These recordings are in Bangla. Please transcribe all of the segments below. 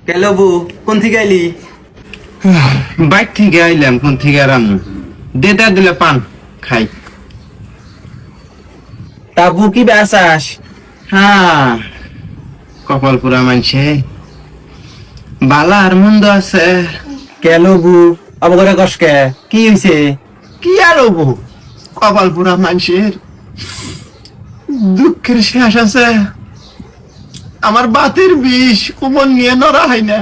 কেলো বু কোন থেকে আইলি? বাইক থেকে আইলাম, কোন থেকে আরাম দেতা দিলে পান খাই। তা বু কি বেসাস? হ্যাঁ, কপাল পুরা মানছে বালা আর মন্দ আছে। কেলো বু অবগরে কষ্টে কি হইছে? কি আর হবো, কপাল পুরা মানুষের দুঃখের শেষ আছে। আমার বাতের বিষ কোমর নিয়ে নড়া হয় না,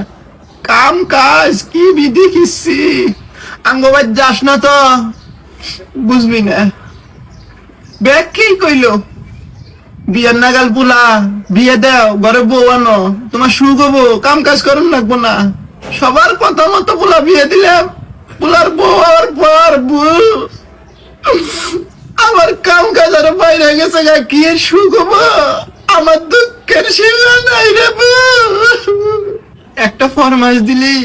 কাম কাজ কি বিধি কিসছি আঙ্গবাদ যাস না তো বুঝবি না। ব্যাগ কি কইলো বিয়ের নাগাল পুলা বিয়ে দেও, ঘরে বউ আনো, তোমার সুখ হবো, কাম কাজ করুন লাগবো না। সবার কথা মতো পুলা বিয়ে দিলাম, পুলার বউ আর পর বউ আমার কাম কাজ আর বাইরে গেছে গা, কি এর সুখ হবো? আমার দুঃখের সীমা নাই রে বউ। একটা ফরমাইশ দিলি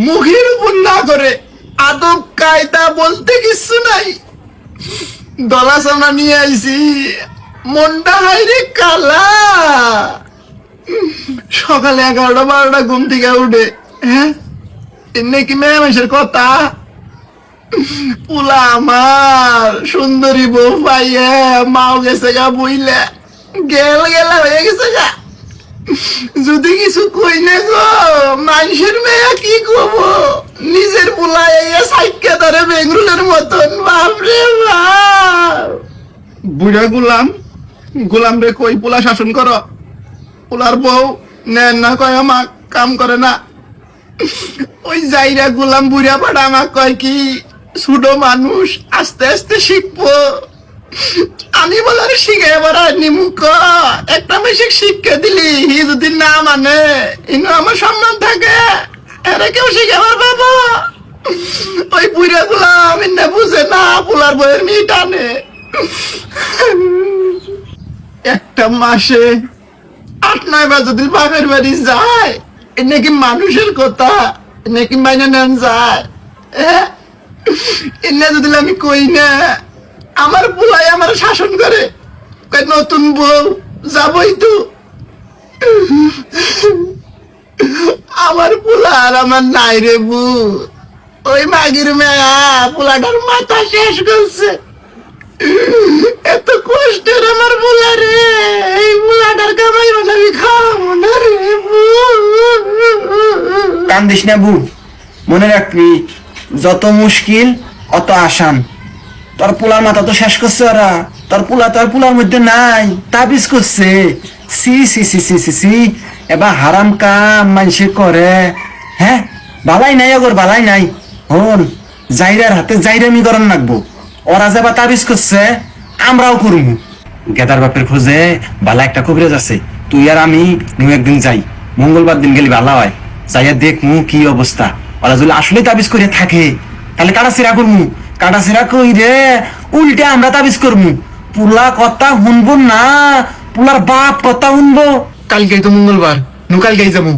মুখের উপর না করে, আদব কায়দা বলতে কিছু নাই। দলা সামনা নিয়ে আইছি, মনটা হাইরে কালা। সকালে 11টা-12টা ঘুম থেকে উঠে, হ্যাঁ এনে কি মেয়ে মানুষের কথা? পুলা আমার সুন্দরী বউ পাইয়ে মাও গেছে গা বইলে, গেলা হয়ে গেছে গা। যদি কিছু কই না গো, মানুষের মেয়ে কি কব, নিজের পোলা এই সাইকেল ধরে বেঙ্গুলের মতন। বাপরে বাপ, বুড়া গোলাম রে কই পোলা শাসন কর। পোলার বউ নেন না, কয় আমাক কাম করে না। ওই যাইরা গোলাম বুড়া পাড়া আমাক কয় কি, ছোট মানুষ আস্তে আস্তে শিখবো। আমি বলার শিখে এবার নিমুখ একটা মেশিক শিক্ষা দিলি, হি যদি না মানে ইনো আমার সম্মান থাকে, এরা কেউ শিখে আমার বাবা। ওই বুড়া গোলাম না বুঝে না, পোলার বইয়ের মেয়ে টানে। একটা মাসে 8-9 বার যদি বাপের বাড়ি যায়, এ নাকি মানুষের কথা, নাকি মাইনে নেন যায়? এনে যদি আমি কই না, আমার পোলাই আমার শাসন করে, নতুন বউ যাবই তো। আমার পোলা আর আমার নাই রে বউ, ওই মাগির মেয়া পোলাটার মাথা শেষ করছে। এত কষ্টের আমার পোলা রে, এই পোলাটার কামাই আমি খাবো না রে বউ। কান্দিস না বু, মনে রাখবি যত মুশকিল অত আসান। তোর পোলার মাথা তো শেষ করছে ওরা, তোর পোলা তোর পোলার মধ্যে নাই, তাবিজ করছে। সি সি সি সি সি সি, এবার হারাম কাম মানুষে করে। হ্যাঁ বালাই নাই, অগর বালাই নাই। হন জাইরার হাতে জাইরামি করন লাগবো। ওরা যাবা তাবিজ করছে, আমরাও করবো। গেদার বাপের খোঁজে বালা একটা কবিরাজ আছে, তুই আর আমি একদিন যাই, মঙ্গলবার দিন গেলি ভালো হয়। যাইয়া দেখমু কি অবস্থা। ওরা যদি আসলে তাবিজ করে থাকে, তাহলে কাটা সিরা করমু, কাটা সিরা কই রে উল্টে আমরা তাবিজ করমু। পুলা কথা শুনবো না, পুলার বাপ কথা শুনবো। কালকেই তো মঙ্গলবার, নু কালকেই যাবো।